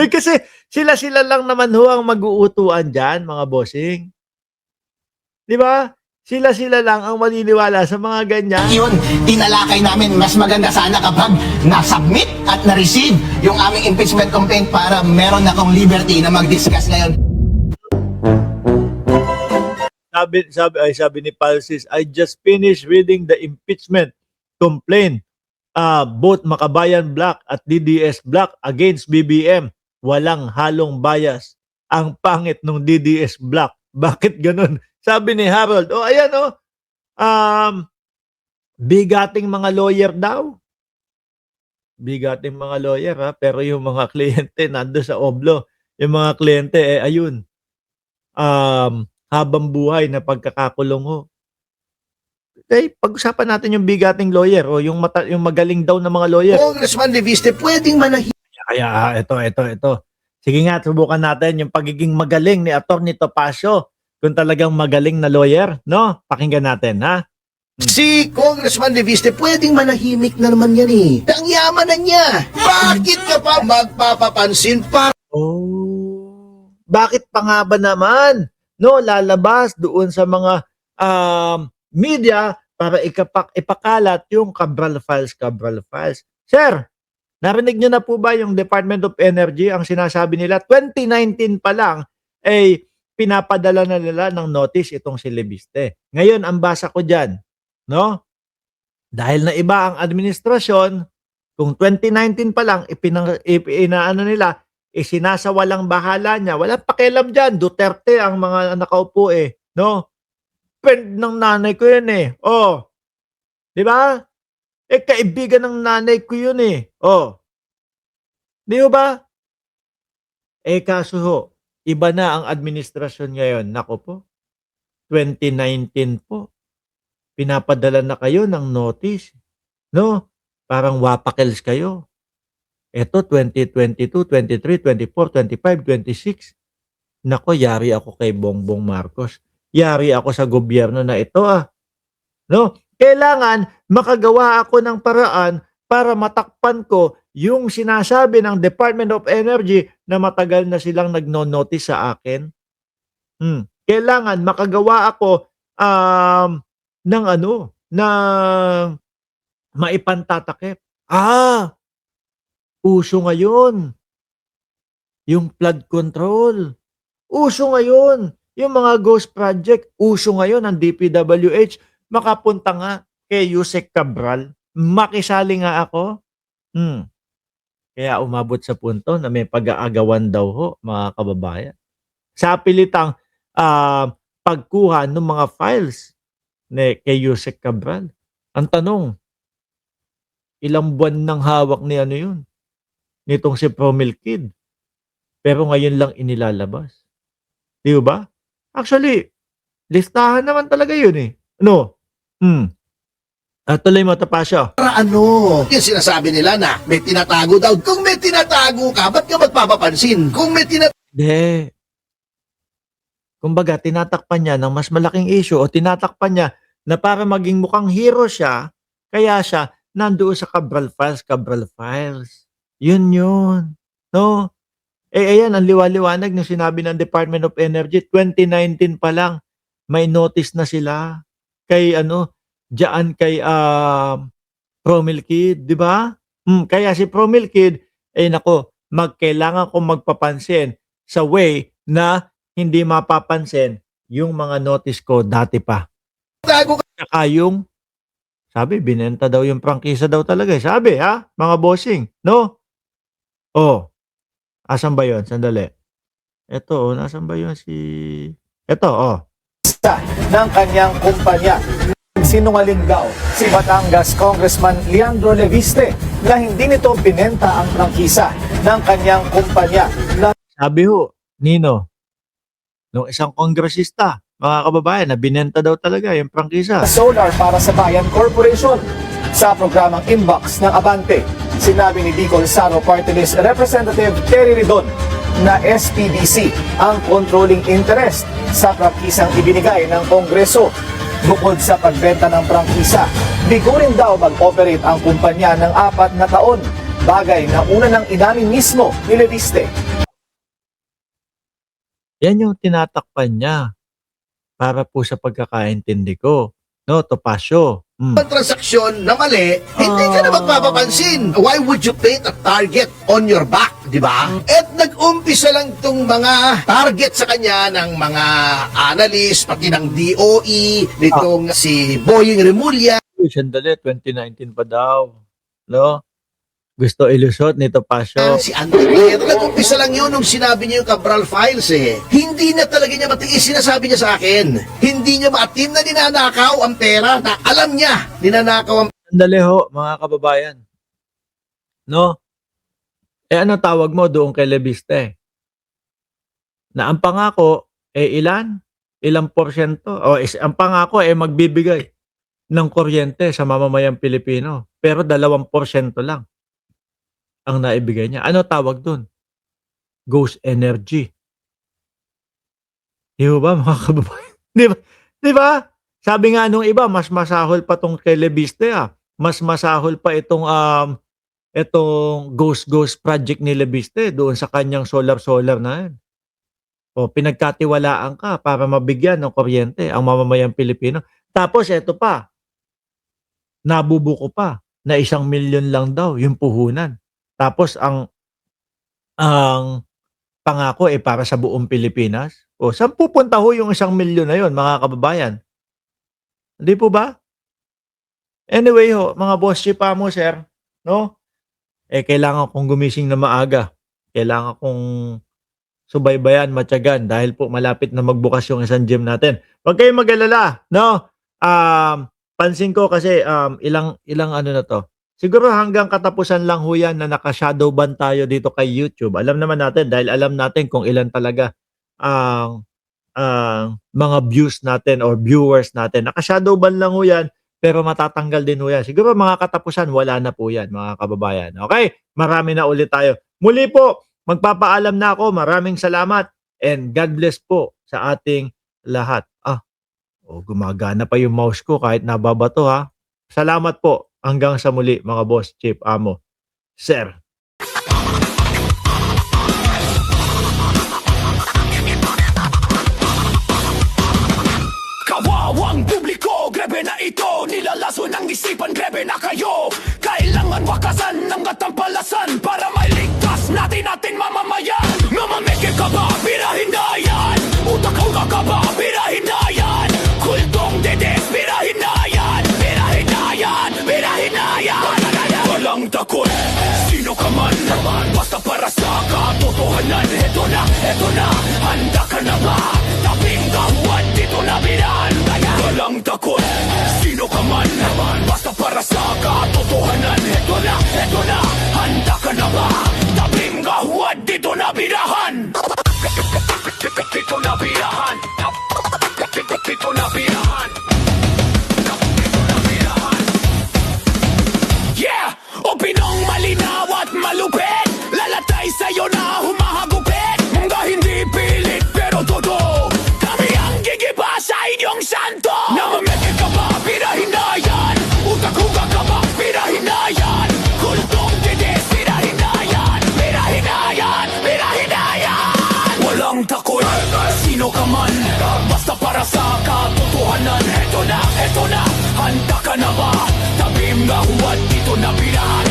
Kasi sila-sila lang naman ho ang mag-uutuan diyan, mga bossing. 'Di ba? Sila-sila lang ang maniniwala sa mga ganyan. Yun, tinalakay namin, mas maganda sana kapag na-submit at na-receive yung aming impeachment complaint para meron akong liberty na mag-discuss ngayon. Sabi ni Palsis, I just finished reading the impeachment complaint. Both Makabayan Black at DDS Black against BBM. Walang halong bias. Ang pangit ng DDS Black. Bakit ganun? Sabi ni Harold, ayan bigating mga lawyer daw. Bigating mga lawyer pero yung mga kliyente nando sa oblo. Yung mga kliyente ayun. Habang buhay na pagkakakulong ho. Pag-usapan natin yung bigating lawyer o yung magaling daw na mga lawyer. Congressman Leviste, pwedeng manahimik. Kaya ito. Sige nga, subukan natin yung pagiging magaling ni Atty. Topacio. Kung talagang magaling na lawyer, no? Pakinggan natin, ha? Si Congressman Leviste, pwedeng manahimik na naman yan eh. Ang yaman na niya. Bakit ka pa magpapapansin pa? Bakit pa nga ba naman? No, lalabas doon sa mga media para ipakalat yung Cabral Files. Sir, narinig nyo na po ba yung Department of Energy ang sinasabi nila 2019 pa lang pinapadala na nila ng notice itong si Leviste. Ngayon ang basa ko diyan, no? Dahil na iba ang administrasyon, kung 2019 pa lang inaano nila, sinasawalang bahala niya. Walang pakialam diyan, Duterte ang mga nakaupo no? Friend ng nanay ko yun di ba? Kaibigan ng nanay ko yun di ba? Kaso ho, iba na ang administrasyon ngayon. Nako po, 2019 po, pinapadala na kayo ng notice, no? Parang wapakels kayo. Ito, 2022, 23, 24, 25, 26. Nako, yari ako kay Bongbong Marcos. Yari ako sa gobyerno na ito No? Kailangan makagawa ako ng paraan para matakpan ko yung sinasabi ng Department of Energy na matagal na silang nagno-notice sa akin. Kailangan makagawa ako ng maipantatakip. Uso ngayon yung flood control. Uso ngayon yung mga ghost project. Uso ngayon ang DPWH. Makapunta nga kay Yusek Cabral. Makisali nga ako. Kaya umabot sa punto na may pag-aagawan daw ho, mga kababayan. Sa pilitang pagkuha ng mga files kay Yusek Cabral. Ang tanong, ilang buwan nang hawak ni yun? Nitong si Promil Kid. Pero ngayon lang inilalabas. Di ba? Actually, listahan naman talaga yun Tuloy mo, Topacio. Para yung sinasabi nila na may tinatago daw. Kung may tinatago ka, ba't ka magpapapansin? Kung may Hindi. Kumbaga, tinatakpan niya ng mas malaking issue o tinatakpan niya na para maging mukhang hero siya, kaya siya nandoon sa Cabral Files. Yun. No? Ayan, ang liwaliwanag ng sinabi ng Department of Energy, 2019 pa lang, may notice na sila kay diyan kay Promil Kid, di ba? Kaya si Promil Kid, kailangan kong magpapansin sa way na hindi mapapansin yung mga notice ko dati pa. Saka yung, sabi, binenta daw yung prangkisa daw talaga. Sabi, mga bossing, no? Asan ba yun? Sandali. Ito, nasan ba yun Ito, ng kanyang kumpanya. Sinungaling daw si Batangas Congressman Leandro Leviste na hindi nito binenta ang prangkisa ng kanyang kumpanya. Sabi ho, Nino, nung isang kongresista, mga kababayan, na binenta daw talaga yung prangkisa. Solar para sa Bayan Corporation. Sa programang Inbox ng Abante, sinabi ni Bicol Saro Party List Representative Terry Ridon na SPDC ang controlling interest sa prangkisang ibinigay ng Kongreso. Bukod sa pagbenta ng prangkisa, bigo rin daw mag-operate ang kumpanya ng 4 na taon. Bagay na una nang inamin mismo ni Leviste. Yan yung tinatakpan niya para po sa pagkakaintindi ko. No, Topacio. Ang transaksyon na mali, hindi ka na magpapapansin. Why would you paint a target on your back, di ba? At nag-umpisa lang itong mga target sa kanya ng mga analyst, pati ng DOE, nitong si Boying Remulla. Uy, sandali, 2019 pa daw. No? Gusto ilusot ni Topacio. Si Andre Piero, nag-umpisa lang yun nung sinabi niya yung Cabral Files eh. Hindi na talaga niya matiis sinasabi niya sa akin. Hindi niya maatim na ninanakaw ang pera na alam niya ninanakaw ang Sandali ho, mga kababayan. No? Ano tawag mo doon kay Leviste? Na ang pangako, ilan? Ilang porsyento? Ang pangako, magbibigay ng kuryente sa mamamayang Pilipino. Pero 2% lang ang naibigay niya. Ano tawag doon? Ghost energy. Di ba, mga kababayan? Di ba? Sabi nga nung iba, mas masahol pa tong kay Leviste Mas masahol pa itong ghost project ni Leviste doon sa kanyang solar na yan. O pinagkatiwalaan ka para mabigyan ng kuryente ang mamamayang Pilipino. Tapos eto pa, nabubuko pa na 1 milyon lang daw yung puhunan. Tapos ang pangako para sa buong Pilipinas. O saan pupunta ho yung 1 milyon na yun, mga kababayan? Hindi po ba? Anyway ho, mga boss chief mo, sir, no? Kailangan kong gumising na maaga. Kailangan kong subaybayan, matyagan dahil po malapit na magbukas yung isang gym natin. Huwag kayong mag-alala, no? Pansin ko kasi ilang ano na to. Siguro hanggang katapusan lang ho yan na naka-shadow ban tayo dito kay YouTube. Alam naman natin dahil alam natin kung ilan talaga ang mga views natin or viewers natin. Naka-shadow ban lang ho yan pero matatanggal din ho yan. Siguro mga katapusan wala na po yan mga kababayan. Okay? Marami na ulit tayo. Muli po, magpapaalam na ako. Maraming salamat and God bless po sa ating lahat. Gumagana pa yung mouse ko kahit nababato ha. Salamat po. Hanggang sa muli mga boss, chief, amo, sir. Kawawang publiko, grebe na ito. Nilalaso ng isipan, grebe na kayo. Kailangan wakasan ng katampalasan para mailigtas natin mamamayan. Mamameke ka ba? Birahin na yan. Utak ka ba? Birahin na yan. Kultong dedes, birahin na yan. Birahin na yan. Birahin na yan. Walang takot, sino ka man. Basta para sa katotohanan. Eto na, handa ka na ba? Tabing gawan, dito na binan. Walang takot, sino ka man. Basta para sa katotohanan. Eto na, handa ka na ba? Tabing gawan, dito na binahan. Dito na binahan. Dito na binahan. Yeah! Opinong malinaw at malupit. Lalatay sa'yo na humahagupit. Mga hindi pilit pero todo. Kami ang gigiba sa inyong santo. Namameke ka ba? Birahin na yan. Utak-uga ka ba? Birahin na yan. Kultong dides, birahin na yan. Birahin na yan. Birahin na yan. Walang takot, sino ka man. Basta para sa katotohanan. Eto na, handa ka na ba? Tabim nga huwad dito na binahan.